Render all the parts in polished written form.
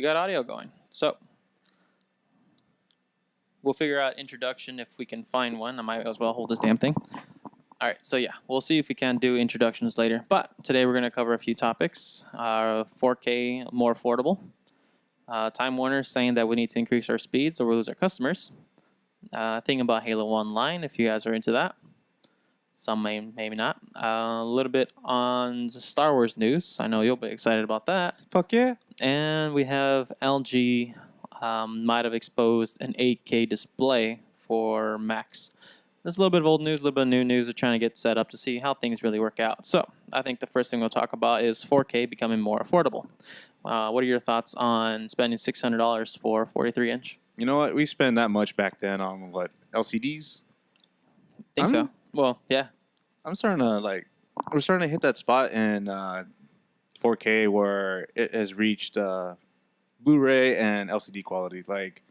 we got audio going. So we'll figure out introduction if we can find one. I might as well hold this damn thing. All right, so yeah, we'll see if we can do introductions later. But today we're going to cover a few topics. 4K more affordable. Time Warner saying that we need to increase our speeds or we'll lose our customers. Thinking about Halo Online, if you guys are into that. Some may, maybe not. A little bit on Star Wars news. I know you'll be excited about that. Fuck yeah. And we have LG might have exposed an 8K display for Macs. There's a little bit of old news, a little bit of new news. We're trying to get set up to see how things really work out. So I think the first thing we'll talk about is 4K becoming more affordable. What are your thoughts on spending $600 for 43-inch? You know what? We spent that much back then on what? LCDs? Think so. Well, yeah. We're starting to hit that spot in 4K where it has reached Blu-ray and LCD quality. Like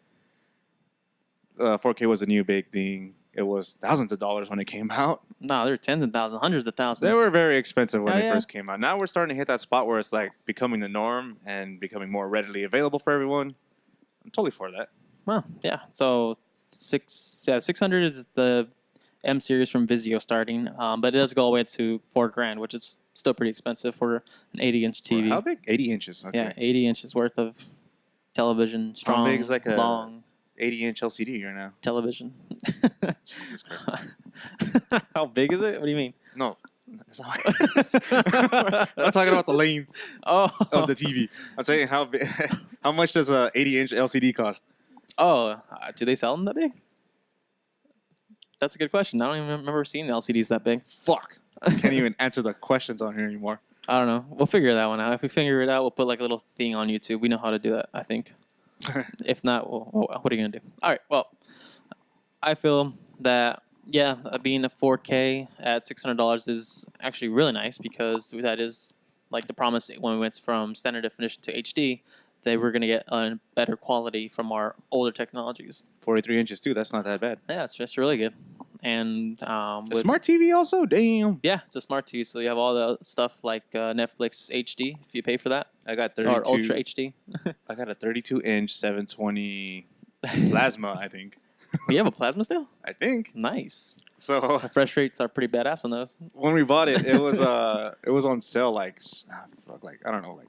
4K was a new big thing. It was thousands of dollars when it came out. No, they were tens of thousands, hundreds of thousands. They were very expensive when they first came out. Now we're starting to hit that spot where it's like becoming the norm and becoming more readily available for everyone. I'm totally for that. Well, yeah. So 600 is the M series from Vizio starting, but it does go all the way to $4,000, which is still pretty expensive for an 80-inch TV. How big? 80 inches. Okay. Yeah, 80 inches worth of television. Strong, how big is like a long 80-inch LCD right now? television. Jesus Christ. How big is it? What do you mean? No. That's not I'm talking about the length of the TV. I'm saying how much does a 80-inch LCD cost? Oh, do they sell them that big? That's a good question. I don't even remember seeing the LCDs that big. Fuck. I can't even answer the questions on here anymore. I don't know. We'll figure that one out. If we figure it out, we'll put like a little thing on YouTube. We know how to do that, I think. If not, what are you going to do? All right. Well, I feel that, yeah, being a 4K at $600 is actually really nice because that is like the promise when we went from standard definition to HD, that we're going to get a better quality from our older technologies. 43 inches, too. That's not that bad. Yeah, it's just really good. And smart TV also? Damn. Yeah, it's a smart TV. So you have all the stuff like Netflix HD, if you pay for that. I got 32. Or Ultra HD. I got a 32-inch 720 plasma, I think. You have a plasma still? I think. Nice. So the fresh rates are pretty badass on those. When we bought it, it was on sale like I don't know, like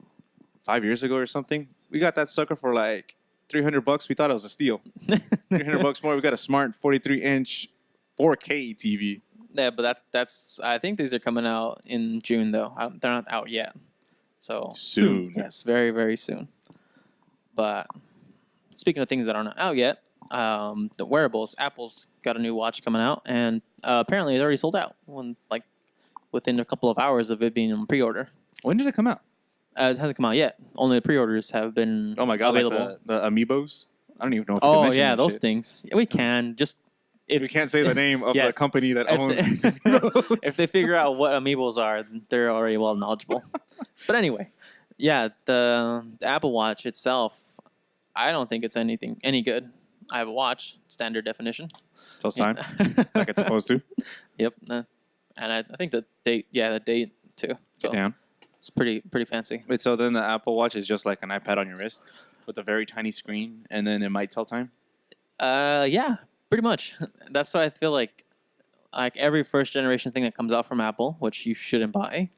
5 years ago or something. We got that sucker for like $300. We thought it was a steal. $300 more. We got a smart 43-inch 4K TV. Yeah, but that's. I think these are coming out in June though. They're not out yet. So soon. Yes, very very soon. But speaking of things that aren't out yet, the wearables. Apple's got a new watch coming out, and apparently it's already sold out. Within a couple of hours of it being on pre-order. When did it come out? It hasn't come out yet. Only the pre-orders have been available. Like the Amiibos? I don't even know if you can mention those things. We can. Just if we can't say the name of the company that owns these Amiibos. If they figure out what Amiibos are, they're already well knowledgeable. But anyway, yeah, the Apple Watch itself, I don't think it's any good. I have a watch, standard definition. Till time, like it's supposed to. Yep. And I think the date too. So. Get down. It's pretty fancy. Wait, so then the Apple Watch is just like an iPad on your wrist with a very tiny screen, and then it might tell time? Yeah, pretty much. That's why I feel like every first generation thing that comes out from Apple, which you shouldn't buy,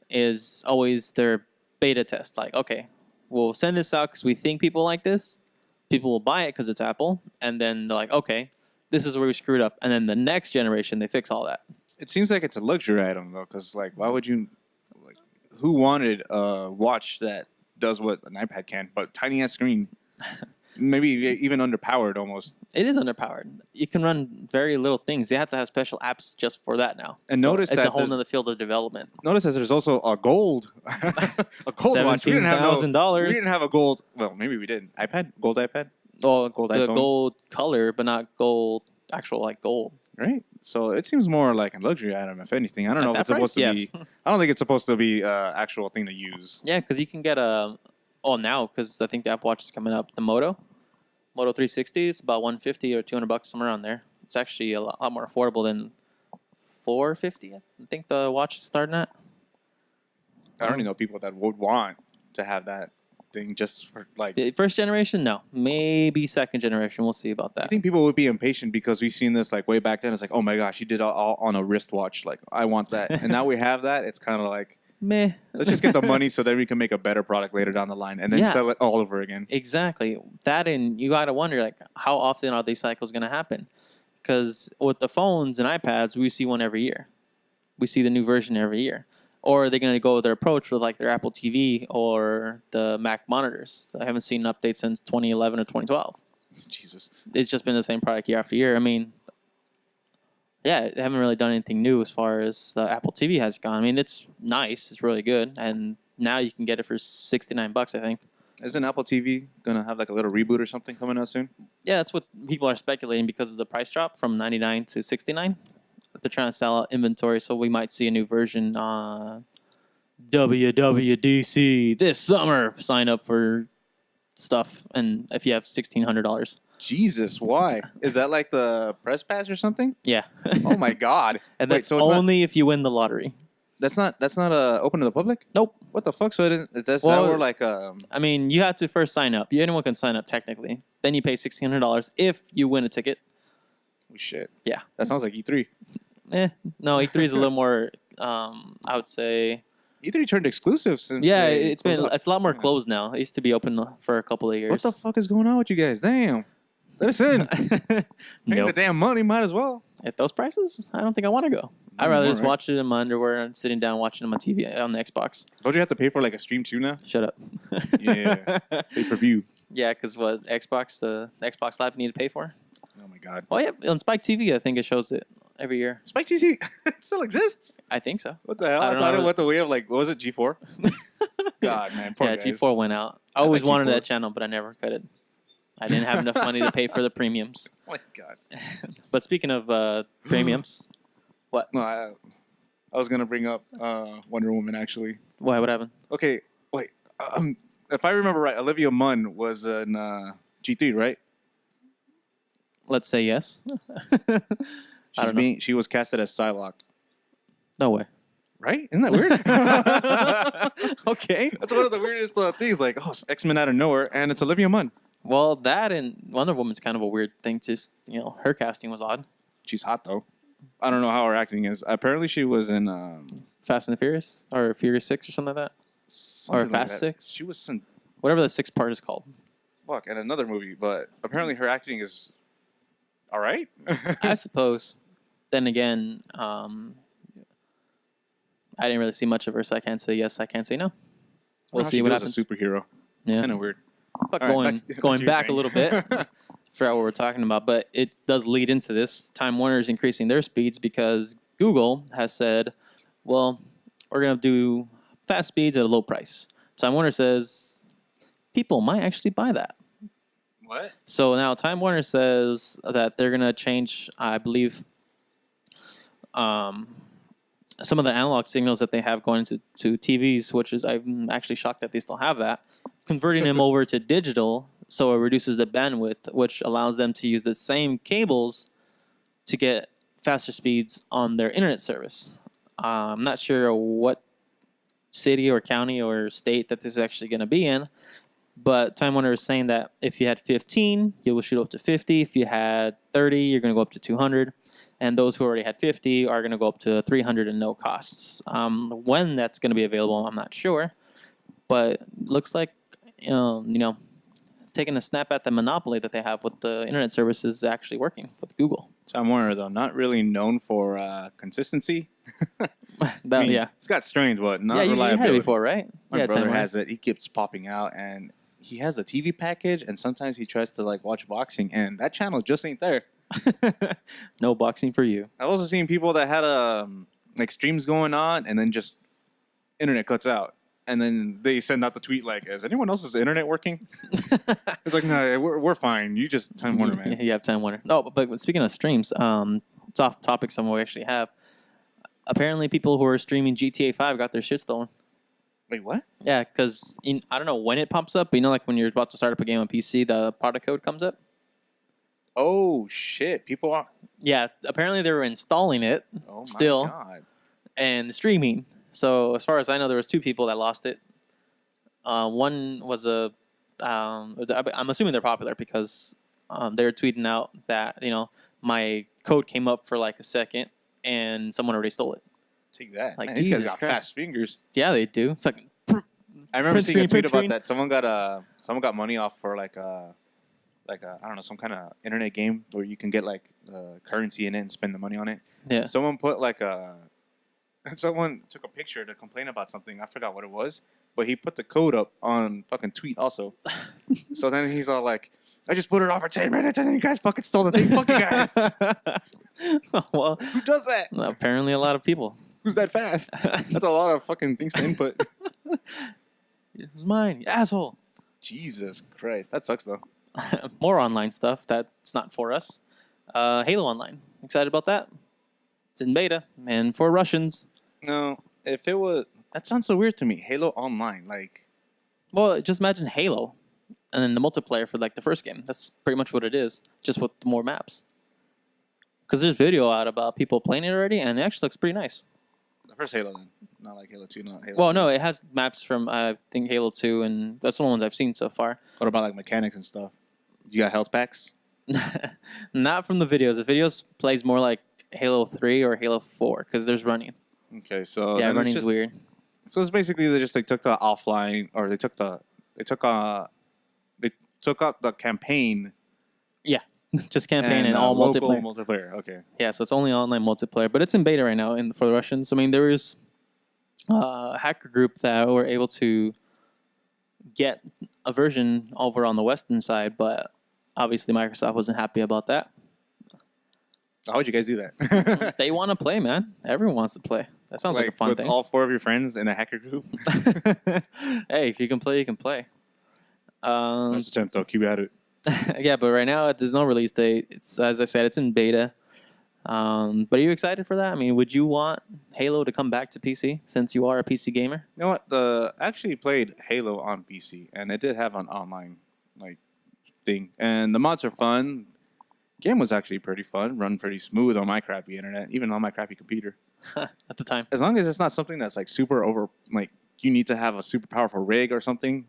is always their beta test. Like, okay, we'll send this out because we think people like this. People will buy it because it's Apple, and then they're like, okay, this is where we screwed up. And then the next generation, they fix all that. It seems like it's a luxury item, though, because, like, why would you... Who wanted a watch that does what an iPad can, but tiny-ass screen? Maybe even underpowered almost. It is underpowered. You can run very little things. They have to have special apps just for that now. And notice it's a whole other field of development. Notice that there's also a gold watch. We didn't have $17,000. We didn't have a gold. Well, maybe we did. Gold iPad. Oh, gold iPhone. Gold color, but not gold. Actual like gold. Right. So it seems more like a luxury item, if anything. I don't know if it's supposed to be. I don't think it's supposed to be an actual thing to use. Yeah, because you can get now because I think the Apple Watch is coming up. The Moto 360 is about $150 or $200 somewhere around there. It's actually a lot more affordable than $450. I think the watch is starting at. I don't even know people that would want to have that thing just for like. The first generation, no. Maybe second generation. We'll see about I that. think people would be impatient because we've seen this like way back then. It's like, oh my gosh, you did all on a wristwatch. Like, I want that. And now we have that. It's kind of like, Meh. let's just get the money so that we can make a better product later down the line and then Yeah. sell it all over again. Exactly. That, and you got to wonder, like, how often are these cycles going to happen? Because with the phones and iPads, we see one every year. We see the new version every year. Or are they going to go with their approach with like their Apple TV or the Mac monitors? I haven't seen an update since 2011 or 2012. Jesus. It's just been the same product year after year. I mean, yeah, they haven't really done anything new as far as the Apple TV has gone. I mean, it's nice. It's really good. And now you can get it for $69, I think. Isn't Apple TV going to have like a little reboot or something coming out soon? Yeah, that's what people are speculating because of the price drop from $99 to $69. They're trying to sell out inventory, so we might see a new version on WWDC this summer. Sign up for stuff, and if you have $1,600. Jesus, why? Is that like the press pass or something? Yeah. Oh my God! And Wait, that's so it's only if you win the lottery. That's not open to the public? Nope. What the fuck? So that's Well, that were like I mean, you have to first sign up. Anyone can sign up technically. Then you pay $1,600 if you win a ticket. oh, shit. Yeah. That sounds like E3. No, E3 is a little more. I would say. E3 turned exclusive since. Yeah, they it's closed up. a lot more closed now. It used to be open for a couple of years. What the fuck is going on with you guys? Damn. Let us in. Paying Nope. the damn money, might as well. At those prices, I don't think I want to go. I'd rather just Right. watch it in my underwear and sitting down watching it on my TV on the Xbox. Don't you have to pay for like a stream too now? Shut up. Yeah. Pay per view. Yeah, because what Xbox, the Xbox Live, you need to pay for. Oh my God. Oh yeah, on Spike TV, I think it shows it every year. Spike TV still exists. I think so. What the hell? I I don't thought know. it went the way of like, what was it, G4? God, man. Poor Yeah, guys. G4 went out. I I always like wanted G4. that channel, but I never cut it. I didn't have enough money to pay for the premiums. Oh my God. But speaking of premiums, what? No, I was going to bring up Wonder Woman actually. Why? What happened? Okay, wait. If I remember right, Olivia Munn was in G3, right? Let's say yes. I don't know. She was casted as Psylocke, No way. right? Isn't that weird? Okay. That's one of the weirdest things. Like, oh, it's X-Men out of nowhere, and it's Olivia Munn. Well, that and Wonder Woman's kind of a weird thing. Just her casting was odd. She's hot though. I don't know how her acting is. Apparently, she was in Fast and the Furious or Furious 6 or something like that. something like Fast that. 6? She was in Whatever the sixth part is called. in another movie, but apparently her acting is all right. I suppose. Then again, I didn't really see much of her, so I can't say yes. I can't say no. We'll see what happens. A superhero. Yeah. Kind of weird. But All right, going to your back a thing. little bit, forgot what we're talking about, but it does lead into this. Time Warner is increasing their speeds because Google has said, well, we're going to do fast speeds at a low price. Time Warner says people might actually buy that. What? So now Time Warner says that they're going to change, I believe, some of the analog signals that they have going to TVs, which is, I'm actually shocked that they still have that, converting them over to digital, so it reduces the bandwidth, which allows them to use the same cables to get faster speeds on their internet service. I'm not sure what city or county or state that this is actually going to be in, but Time Warner is saying that if you had 15, you will shoot up to 50. If you had 30, you're going to go up to 200. And those who already had 50 are going to go up to 300 and no costs. When that's going to be available, I'm not sure. But looks like, taking a snap at the monopoly that they have with the internet services is actually working with Google. Time Warner, though, not really known for consistency. Yeah. It's got strange, but not Yeah, you had reliability. it before, right? My Yeah, brother Time has it. He keeps popping out, and he has a TV package, and sometimes he tries to like watch boxing, and that channel just ain't there. Warner. No boxing for you. I've also seen people that had like streams going on, and then just internet cuts out, and then they send out the tweet like, "Is anyone else's internet working?" It's like, no, we're fine. You just Time Warner, man. You have Time Warner. No, but speaking of streams, it's off topic. Some we actually have. Apparently, people who are streaming GTA 5 got their shit stolen. Wait, what? Yeah, because I don't know when it pops up, but like when you're about to start up a game on PC, the product code comes up. Oh shit! People are. Yeah, apparently they were installing it Oh my still god. and streaming. So as far as I know, there was 2 people that lost it. One was a I'm assuming they're popular because they're tweeting out that my code came up for like a second and someone already stole it. Take that. Like, Man, these guys Jesus got Christ. fast fingers. Yeah, they do. It's like, I remember Print seeing screen, a tweet print about screen. that. Someone got money off for like a I don't know, some kind of internet game where you can get like currency in it and spend the money on it. yeah. Someone put someone took a picture to complain about something. I forgot what it was, but he put the code up on fucking tweet also. So then he's all like, I just put it off for 10 minutes and then you guys fucking stole the thing. Fuck you guys. Well, Who does that? apparently a lot of people. Who's that fast? That's a lot of fucking things to input. It's mine, you asshole. Jesus Christ. That sucks though. More online stuff that's not for us. Halo Online. Excited about that? It's in beta, and for Russians. No, if it was... That sounds so weird to me. Halo Online, like... Well, just imagine Halo, and then the multiplayer for like the first game. That's pretty much what it is, just with more maps. Because there's video out about people playing it already, and it actually looks pretty nice. The first Halo then. Not like Halo 2, not Halo Well, 3. no, it has maps from, I think, Halo 2, and that's the only ones I've seen so far. What about like mechanics and stuff? You got health packs? Not from the videos. The videos plays more like Halo 3 or Halo 4, because there's running. Okay, so... Yeah, then running's it's just, weird. So it's basically they took the offline, or they took out the campaign. Just campaign and all local multiplayer. Okay. Yeah, so it's only online multiplayer, but it's in beta right now for the Russians. I mean, there is a hacker group that were able to get a version over on the Western side, but obviously Microsoft wasn't happy about that. So how would you guys do that? They want to play, man. Everyone wants to play. That sounds like a fun with thing. all 4 of your friends in a hacker group? Hey, if you can play, you can play. Let's attempt though. Keep at it. Yeah, but right now there's no release date. It's, as I said, it's in beta. But are you excited for that? I mean, would you want Halo to come back to PC since you are a PC gamer? You know what? I actually played Halo on PC, and it did have an online thing, and the mods are fun. Game was actually pretty fun, run pretty smooth on my crappy internet, even on my crappy computer. At the time. As long as it's not something that's like super over, like you need to have a super powerful rig or something.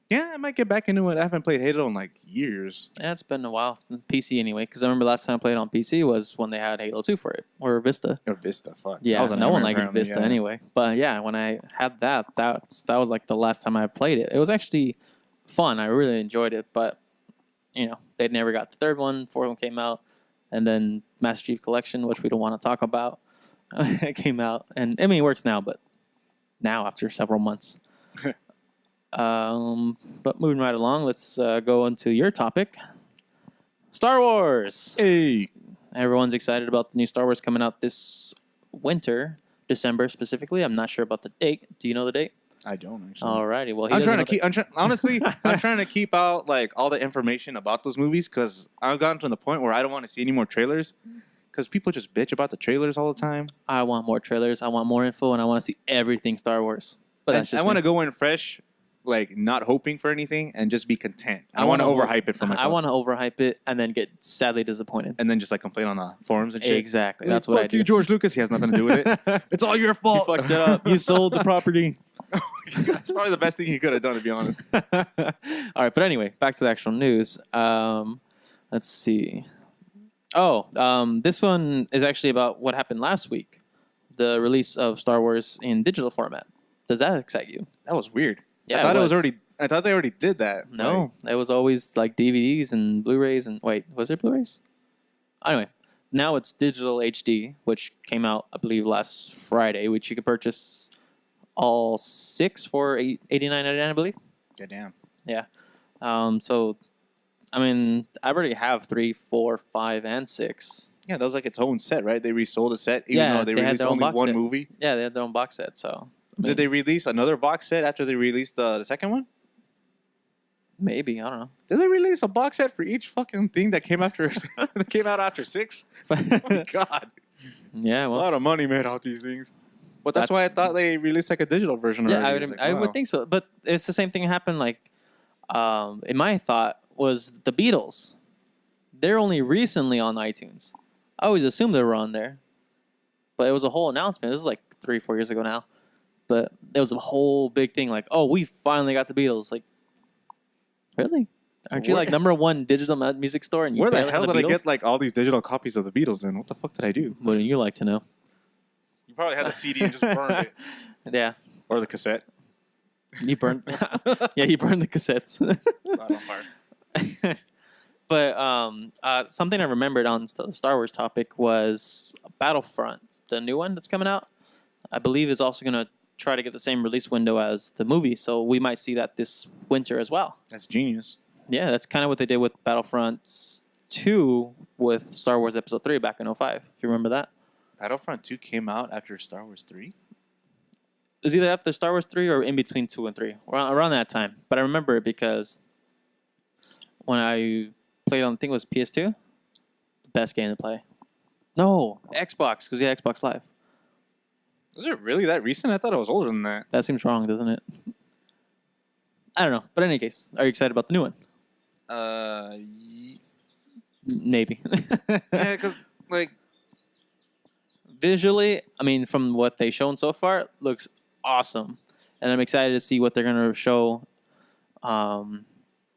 Yeah, I might get back into it. I haven't played Halo in like years. Yeah, it's been a while since PC anyway. Because I remember last time I played on PC was when they had Halo 2 for it, or Vista. Or Vista, fuck. Yeah, That was a no one nightmare, liked apparently, Vista yeah. anyway. But yeah, when I had that was like the last time I played it. It was actually fun. I really enjoyed it. But they never got the third one. Fourth one came out, and then Master Chief Collection, which we don't want to talk about, it came out. And I mean, it works now, but now after several months. But moving right along, let's go into your topic. Star Wars. Hey. Everyone's excited about the new Star Wars coming out this winter, December specifically. I'm not sure about the date. Do you know the date? I don't actually. Alrighty. Well, I'm trying to keep out like all the information about those movies because I've gotten to the point where I don't want to see any more trailers because people just bitch about the trailers all the time. I want more trailers. I want more info, and I want to see everything Star Wars. But that's just I want me. to go in fresh, like not hoping for anything and just be content. I want to overhype it for myself. I want to overhype it and then get sadly disappointed. and then just like complain on the forums and shit. Exactly. Like, That's what I fuck do. you, George Lucas. He has nothing to do with it. It's all your You fault. fucked it up. You sold the property. That's probably the best thing he could have done, to be honest. All right, but anyway, back to the actual news. Let's see. This one is actually about what happened last week, the release of Star Wars in digital format. Does that excite you? That was weird. Yeah, I thought it it was. was already. I thought they already did that. No, it was always like DVDs and Blu-rays and wait, was there Blu-rays? Anyway, now it's digital HD, which came out I believe last Friday, which you could purchase all 6 for $89.99, I believe. Goddamn. So, I mean, I already have 3, 4, 5, and 6. Yeah, that was like its own set, right? They resold a set, even Yeah, though they they had released their own only box one set. movie. Yeah, they had their own box set. So, Did they release another box set after they released the second one? maybe I don't know. Did they release a box set for each fucking thing that came after that came out after 6? Oh my god, Yeah, a well, lot of money made off these things. But that's why I thought they released like a digital version. yeah, already. I Wow. would think so. But it's the same thing happened. Like, in my thought was the Beatles. They're only recently on iTunes. I always assumed they were on there, but it was a whole announcement. This is like 3, 4 years ago now. But it was a whole big thing. Like, oh, we finally got the Beatles. Like, really? Aren't you like #1 digital music store? And you Where the barely hell have did I Beatles? get like all these digital copies of the Beatles? Then what the fuck did I do? What do you like to know? You probably had a CD and just burned it, Yeah, or the cassette. you burned. Yeah, you burned the cassettes. Not on fire. But something I remembered on the Star Wars topic was Battlefront, the new one that's coming out. I believe is also going to try to get the same release window as the movie, so we might see that this winter as well. That's genius. Yeah, that's kind of what they did with Battlefront 2 with Star Wars Episode 3 back in 05. If you remember that. Battlefront 2 came out after Star Wars 3? It was either after Star Wars 3 or in between 2 and 3, around that time. But I remember it because when I played on, I think it was PS2, the best game to play. No, Xbox, because you had Xbox Live. Was it really that recent? I thought it was older than that. That seems wrong, doesn't it? I don't know. But in any case, are you excited about the new one? Maybe. Yeah, because, like... Visually, I mean, from what they've shown so far, it looks awesome. And I'm excited to see what they're going to show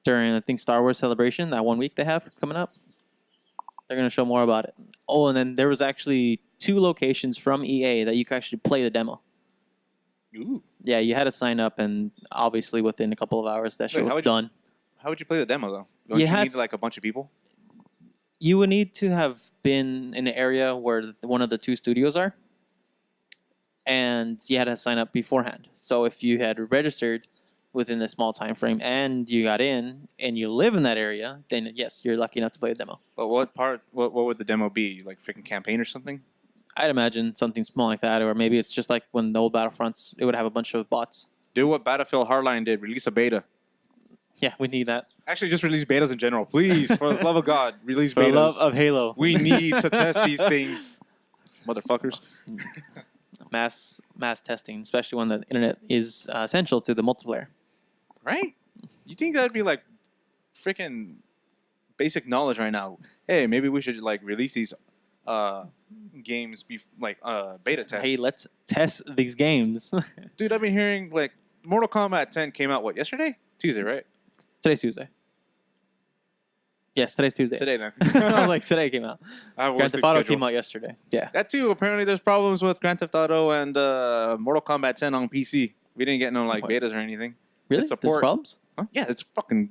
during, I think, Star Wars Celebration, that 1 week they have coming up. They're going to show more about it. Oh, and then there was actually 2 locations from EA that you could actually play the demo. Ooh. Yeah, you had to sign up, and obviously within a couple of hours, that shit was done. How would you play the demo, though? Don't you need, like, a bunch of people? You would need to have been in an area where one of the 2 studios are, and you had to sign up beforehand. So if you had registered within a small time frame and you got in and you live in that area, then yes, you're lucky enough to play a demo. But what would the demo be? Like freaking campaign or something? I'd imagine something small like that, or maybe it's just like when the old Battlefronts, it would have a bunch of bots. Do what Battlefield Hardline did. Release a beta. Yeah, we need that. Actually, just release betas in general. Please, for the love of God, release For betas. the love of Halo. We need to test these things. Motherfuckers. Mass testing, especially when the internet is essential to the multiplayer. Right? You think that'd be like freaking basic knowledge right now? Hey, maybe we should like release these games beta test. Hey, let's test these games. Dude, I've been hearing like Mortal Kombat 10 came out yesterday? Tuesday, right? Today's Tuesday. Yes, today's Tuesday. Today then. I was like, today came out. Grand Theft Auto schedule. came out yesterday. Yeah. That too. Apparently, there's problems with Grand Theft Auto and Mortal Kombat 10 on PC. We didn't get no like What? betas or anything. Really? It's There's problems? Huh? Yeah, it's fucking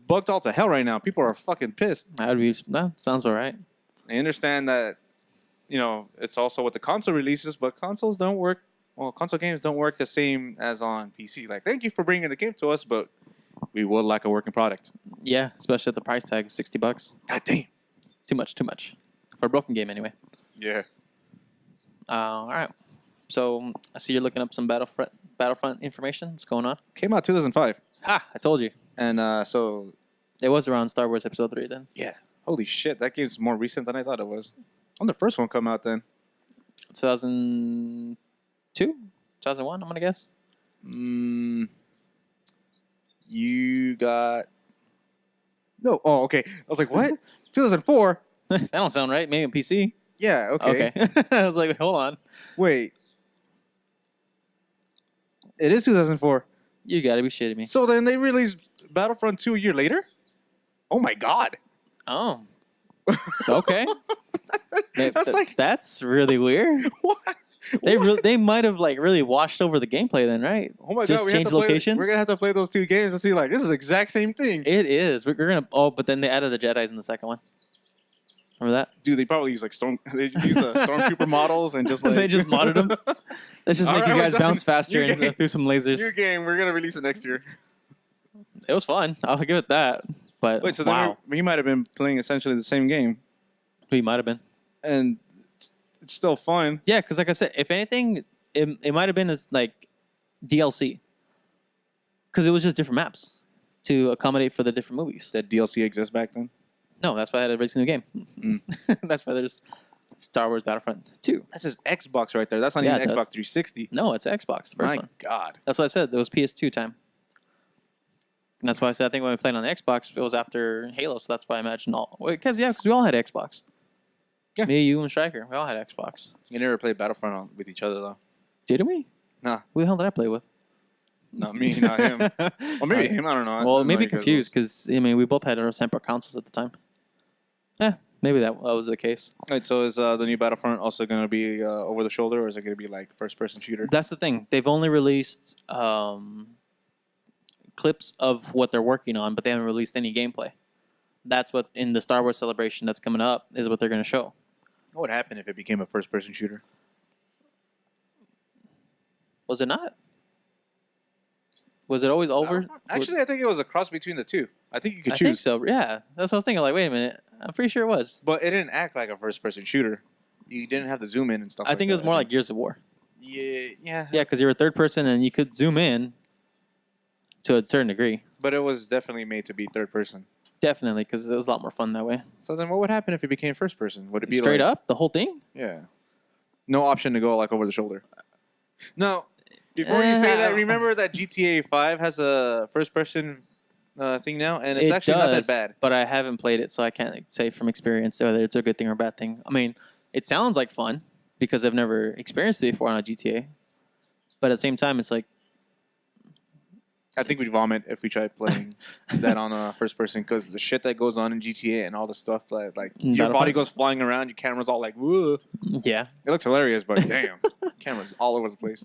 bugged all to hell right now. People are fucking pissed. No, sounds about right. I understand that, it's also with the console releases, but consoles don't work. Well, console games don't work the same as on PC. Like, thank you for bringing the game to us, but we would like a working product. Yeah, especially at the price tag of $60. God damn. Too much. For a broken game, anyway. Yeah. All right. So I see you're looking up some Battlefront information. What's going on? Came out 2005. Ha! I told you. And so... It was around Star Wars Episode 3 then. Yeah. Holy shit, that game's more recent than I thought it was. When did the first one come out then? 2002? 2001, I'm going to guess. You got... No. Oh, okay. I was like, what? 2004? That don't sound right. Maybe on PC. Yeah, okay. I was like, hold on. Wait. It is 2004. You got to be shitting me. So then they released Battlefront 2 a year later? Oh my god. Oh. Okay. That's really weird. What? They might have like really washed over the gameplay then, right? Oh my Just god, change locations. We're gonna have to play those 2 games and see like this is the exact same thing. It is. We're gonna. Oh, but then they added the Jedi's in the second one. Remember that? Dude, they probably use like stormtrooper models and just like they just modded them. Let's just make Alright, these we're guys done. bounce faster New and game. through some lasers. New game. We're gonna release it next year. It was fun. I'll give it that. But Wait, so wow, then we might have been playing essentially the same game, we might have been. and it's still fun. Yeah, because like I said, if anything, it might have been as like DLC. Because it was just different maps to accommodate for the different movies. That DLC exists back then. No, that's why I had to release a new game. That's why there's Star Wars Battlefront 2. That says Xbox right there. That's not Yeah, even it Xbox does. 360. No, it's Xbox, the first My one. God. That's what I said. It was PS2 time. And that's why I said I think when we played on the Xbox, it was after Halo, so that's why I imagine all. Because we all had Xbox. Yeah. Me, you, and Striker, we all had Xbox. We never played Battlefront with each other though. Didn't we? Nah, Who the hell did I play with? not me, not him. Or maybe him. I don't know. I Well, don't know maybe you guys confused because I mean we both had our separate consoles at the time. Yeah, maybe that was the case. well. Right, so is the new Battlefront also going to be over the shoulder, or is it going to be like first-person shooter? That's the thing. They've only released clips of what they're working on, but they haven't released any gameplay. That's what in the Star Wars celebration that's coming up is what they're going to show. What would happen if it became a first-person shooter? Was it not? Was it always over? Actually, I think it was a cross between the two. I think you could I choose. think so. Yeah, that's what I was thinking. Like, wait a minute. I'm pretty sure it was. But it didn't act like a first-person shooter. You didn't have to zoom in and stuff. I think it was more like Gears of War. Yeah. Yeah, because you were third person and you could zoom in to a certain degree. But it was definitely made to be third person. Definitely, because it was a lot more fun that way. So then, what would happen if it became first person? Would it be Straight like, up, the whole thing? Yeah. No option to go like over the shoulder. No. Before you say that, remember that GTA 5 has a first person thing now, and it's actually not that bad. But I haven't played it, so I can't say from experience whether it's a good thing or a bad thing. I mean, it sounds like fun because I've never experienced it before on a GTA. But at the same time, it's like I think we'd vomit if we tried playing that on a first person because the shit that goes on in GTA and all the stuff that like your body goes flying around, your camera's all like whoa. Yeah, it looks hilarious, but damn, camera's all over the place.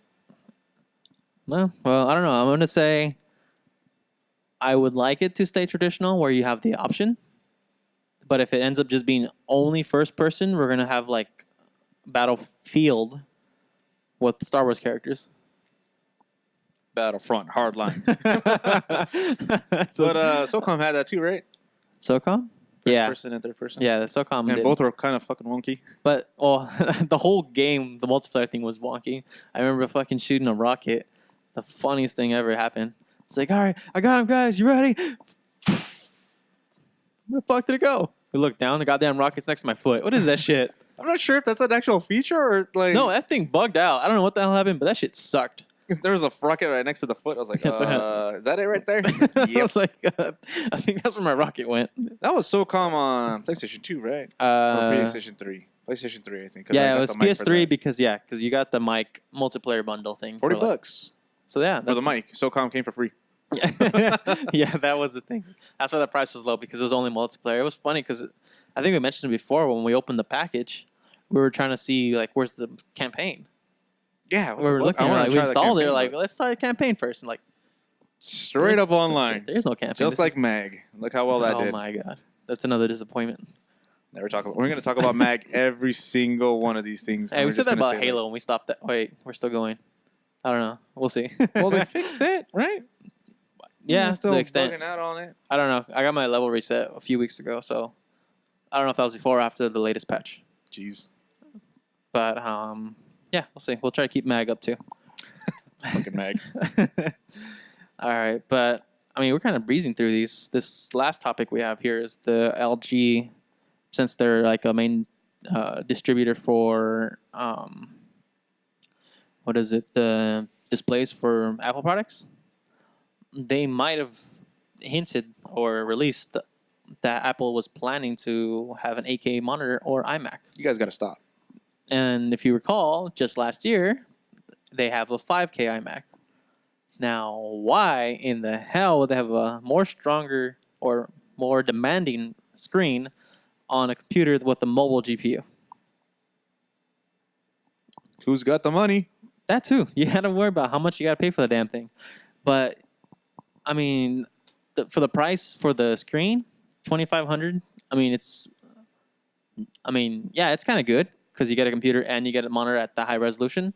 Well, I don't know. I'm gonna say I would like it to stay traditional, where you have the option. But if it ends up just being only first person, we're gonna have like Battlefield with Star Wars characters. Battlefront Hardline. So, But SOCOM had that too, right? SOCOM? First person and third person. Yeah, the SOCOM And did. both were kind of fucking wonky. But, well, the whole game, the multiplayer thing was wonky. I remember fucking shooting a rocket. The funniest thing ever happened. It's like, all right, I got him, guys. You ready? Where the fuck did it go? We look down, the goddamn rocket's next to my foot. What is that shit? I'm not sure if that's an actual feature or like... No, that thing bugged out. I don't know what the hell happened, but that shit sucked. There was a rocket right next to the foot. I was like, That's what is that it right there? I Yep. was like, I think that's where my rocket went. That was SOCOM on PlayStation 2, right? Or PlayStation 3. PlayStation 3, I think. 'cause I Yeah, got it was the mic for PS3 that. because you got the mic multiplayer bundle thing. 40 for like, bucks So yeah, for the mic. SOCOM came for free. yeah, that was the thing. That's why the price was low because it was only multiplayer. It was funny because I think we mentioned it before when we opened the package. We were trying to see like where's the campaign. Yeah, We were looking. Like, we installed it. Like let's start a campampaign first. And like straight up online. There's no campaign. Just like MAG. Look how well that did. Oh my god, that's another disappointment. We're going to talk about MAG every single one of these things. Hey, we said that about Halo when we stopped. That. Wait, we're still going. I don't know. We'll see. Well, they fixed it, right? Yeah, still to the extent. bugging out on it. I don't know. I got my level reset a few weeks ago, so I don't know if that was before or after the latest patch. Jeez. But yeah, we'll see. We'll try to keep MAG up too. Fucking MAG. All right, but I mean, we're kind of breezing through these. This last topic we have here is the LG, since they're like a main distributor for what is it? The displays for Apple products. They might have hinted or released that Apple was planning to have an 8K monitor or iMac. You guys got to stop. And if you recall, just last year, they have a 5K iMac. Now, why in the hell would they have a more stronger or more demanding screen on a computer with a mobile GPU? Who's got the money? That too. You got to worry about how much you got to pay for the damn thing. But, I mean, for the price for the screen, $2,500, yeah, it's kind of good because you get a computer and you get a monitor at the high resolution.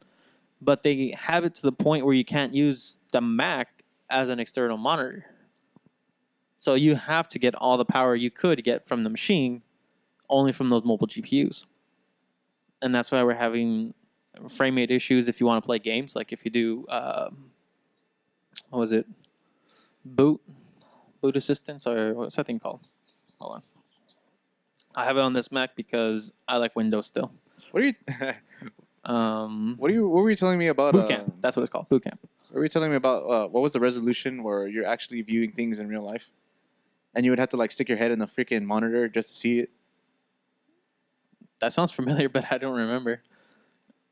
But they have it to the point where you can't use the Mac as an external monitor. So you have to get all the power you could get from the machine only from those mobile GPUs. And that's why we're having frame rate issues if you want to play games. Like if you do, what was it? Boot assistance, or what's that thing called? Hold on. I have it on this Mac because I like Windows still. What are you? What were you telling me about? Boot camp. That's what it's called. Boot camp. What were you telling me about? What was the resolution where you're actually viewing things in real life, and you would have to like stick your head in the freaking monitor just to see it? That sounds familiar, but I don't remember.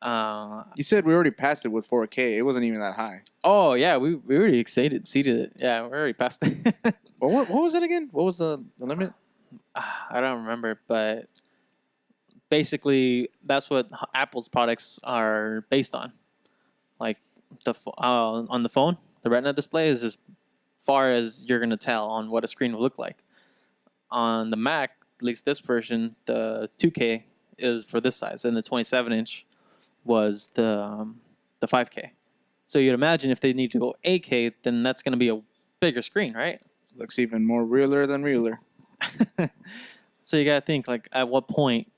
You said we already passed it with 4K. It wasn't even that high. Oh yeah, we already exceeded it. Yeah, we already passed it. Well, what was it again? What was the limit? I don't remember, but basically that's what Apple's products are based on. Like on the phone, the Retina display is as far as you're gonna tell on what a screen will look like. On the Mac, at least this version, the 2K is for this size, and the 27-inch was the 5K. So you'd imagine if they need to go 8K, then that's going to be a bigger screen, right? Looks even more realer than realer. So you got to think, like, at what point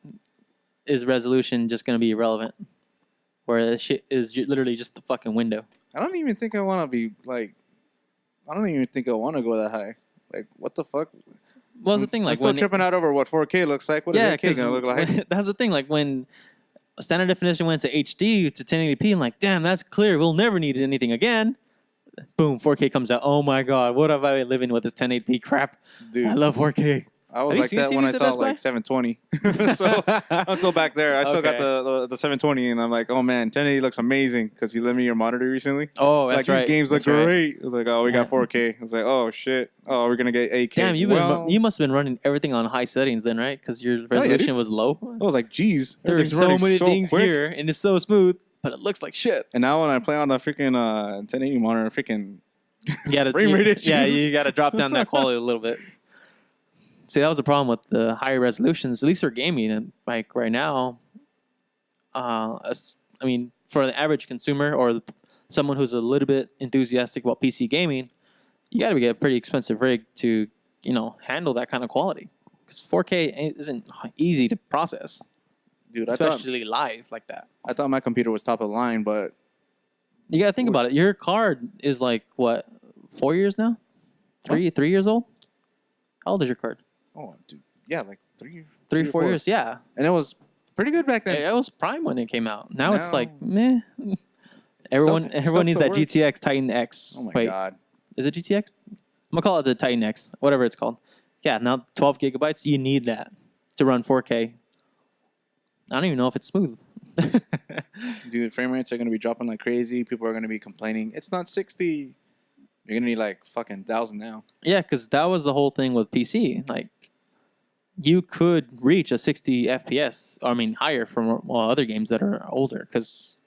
is resolution just going to be irrelevant? Where the shit is literally just the fucking window. I don't even think I want to be like. I don't even think I want to go that high. Like, what the fuck? Well, the thing, I'm like, still tripping out over what 4K looks like. What is 8K gonna look like? That's the thing, like when standard definition went to HD to 1080p, I'm like, damn, that's clear. We'll never need anything again. Boom, 4K comes out. Oh my god, what have I been living with this 1080p crap? Dude, I love 4K. I was like that when I saw like 720. So I'm still back there. I still got the 720, and I'm like, oh man, 1080 looks amazing because you lent me your monitor recently. Oh, that's like, right. These games look great. I was like, oh, we got 4K. I was like, oh shit. Oh, we're gonna get 8K. Damn, you must have been running everything on high settings then, right? Because your resolution was low. I was like, geez, there's so many things here, and it's so smooth, but it looks like shit. And now when I play on the freaking 1080 monitor, freaking frame rate issues. Yeah, you got to drop down that quality a little bit. See, that was the problem with the higher resolutions, at least for gaming. And like right now, I mean, for the average consumer or someone who's a little bit enthusiastic about PC gaming, you got to get a pretty expensive rig to, handle that kind of quality. Because 4K isn't easy to process, dude. Especially live like that. I thought my computer was top of the line, but you got to think about it. Your card is like what, 4 years now? Three years old? How old is your card? Oh, dude. Yeah, like 3 or 4 years. Yeah. And it was pretty good back then. It was prime when it came out. Now it's like, meh. Everyone needs that GTX Titan X. Oh my god. Is it GTX? I'm going to call it the Titan X, whatever it's called. Yeah, now 12 gigabytes, you need that to run 4K. I don't even know if it's smooth. Dude, frame rates are going to be dropping like crazy. People are going to be complaining. It's not 60. You're going to need like fucking 1,000 now. Yeah, because that was the whole thing with PC. Like, you could reach a 60 FPS, higher from other games that are older, because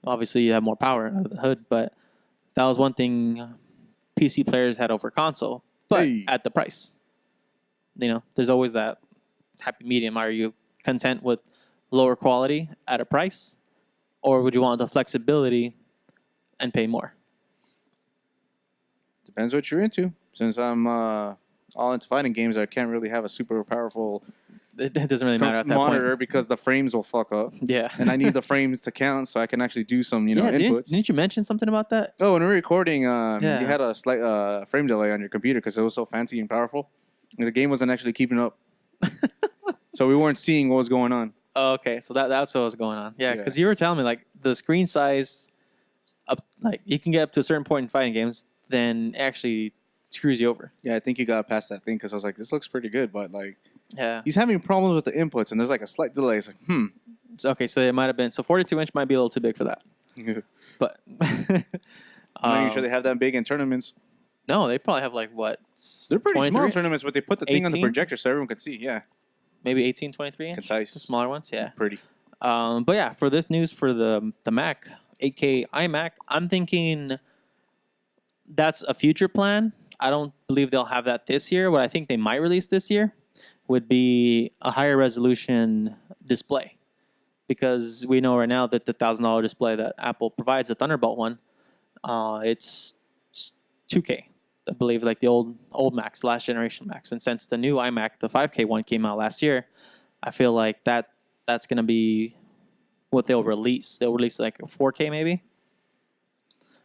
obviously you have more power out of the hood. But that was one thing PC players had over console, but at the price. There's always that happy medium. Are you content with lower quality at a price, or would you want the flexibility and pay more? Depends what you're into. Since I'm all into fighting games, I can't really have a super powerful it doesn't really matter at that monitor point. because the frames will fuck up. Yeah. And I need the frames to count so I can actually do some, inputs. Didn't you mention something about that? Oh, when we were recording, you had a slight frame delay on your computer because it was so fancy and powerful. And the game wasn't actually keeping up. So we weren't seeing what was going on. Oh, okay. So that's what was going on. Yeah, because you were telling me, like, the screen size, you can get up to a certain point in fighting games, then actually screws you over. Yeah, I think you got past that thing because I was like, this looks pretty good, but like, yeah, he's having problems with the inputs, and there's like a slight delay. It's like, It's okay, so it might have been 42-inch might be a little too big for that. But I'm not sure they have that big in tournaments. No, they probably have like what? They're pretty small tournaments, but they put the thing on the 18? projector so everyone could see. Yeah, maybe 18, 23 inch. Concise, the smaller ones. Yeah, pretty. But yeah, for this news for the Mac 8K iMac, I'm thinking that's a future plan. I don't believe they'll have that this year. What I think they might release this year would be a higher resolution display, because we know right now that the $1,000 display that Apple provides, the Thunderbolt one, it's 2K. I believe like the old Macs, last generation Macs. And since the new iMac, the 5K one came out last year, I feel like that's going to be what they'll release. They'll release like a 4K maybe.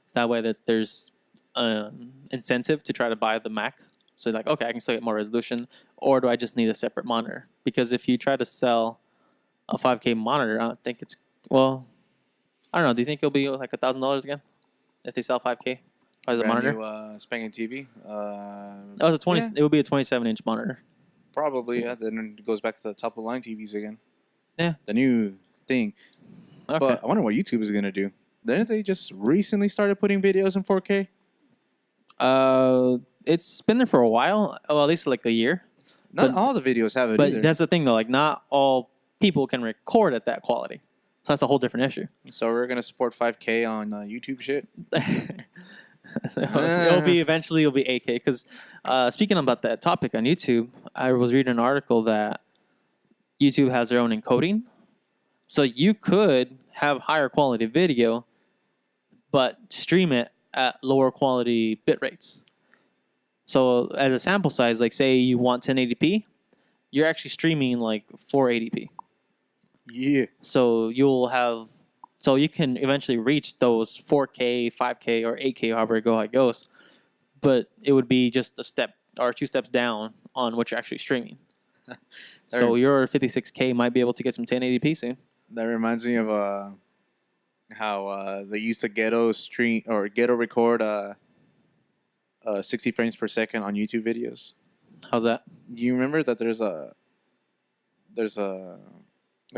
So that way that there's incentive to try to buy the Mac. So like, okay, I can still get more resolution, or do I just need a separate monitor? Because if you try to sell a 5K monitor, I don't think it's, well, I don't know. Do you think it'll be like $1,000 again if they sell 5K as a monitor? New, spanking TV. That was a 20. Yeah. It would be a 27-inch monitor. Probably, yeah. Then it goes back to the top of the line TVs again. Yeah. The new thing. Okay. But I wonder what YouTube is going to do. Didn't they just recently started putting videos in 4K? It's been there for a while. Well, at least like a year. Not But- all the videos have it But either. that's the thing, though. Like, not all people can record at that quality. So that's a whole different issue. So we're going to support 5K on YouTube shit? So it'll be 8K. Because speaking about that topic on YouTube, I was reading an article that YouTube has their own encoding. So you could have higher quality video, but stream it at lower quality bit rates. So as a sample size, like say you want 1080p, you're actually streaming like 480p. Yeah. So you can eventually reach those 4K, 5K, or 8K, however how it goes. But it would be just a step or 2 steps down on what you're actually streaming. So your 56K might be able to get some 1080p soon. That reminds me of how they used to ghetto stream or ghetto record 60 frames per second on YouTube videos. How's that? You remember that there's a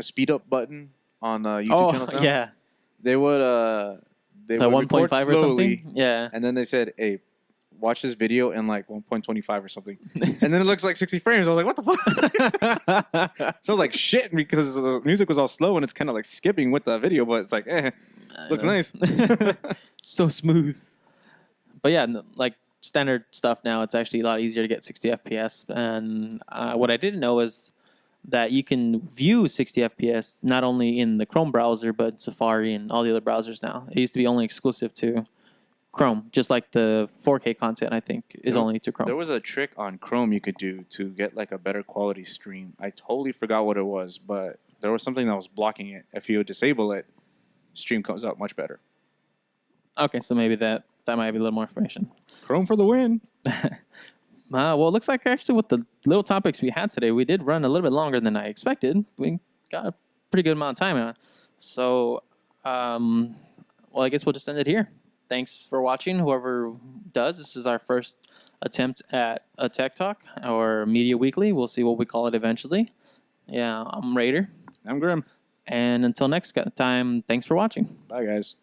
speed up button on YouTube channels now? Yeah. They would they The would 1.5 record or slowly, something? Yeah. and then they said, "Hey, watch this video in like 1.25 or something," and then it looks like 60 frames. I was like, "What the fuck?" So I was like, "Shit," because the music was all slow and it's kind of like skipping with the video, but it's like, looks nice. So smooth. But yeah, like standard stuff now, it's actually a lot easier to get 60 FPS. And what I didn't know is that you can view 60 FPS not only in the Chrome browser, but Safari and all the other browsers now. It used to be only exclusive to Chrome, just like the 4K content, I think, is only to Chrome. There was a trick on Chrome you could do to get like a better quality stream. I totally forgot what it was, but there was something that was blocking it. If you disable it, stream comes out much better. Okay, so maybe that might be a little more information. Chrome for the win. Well, it looks like actually with the little topics we had today, we did run a little bit longer than I expected. We got a pretty good amount of time on. So, well, I guess we'll just end it here. Thanks for watching, whoever does. This is our first attempt at a Tech Talk or Media Weekly. We'll see what we call it eventually. Yeah, I'm Raider. I'm Grimm. And until next time, thanks for watching. Bye, guys.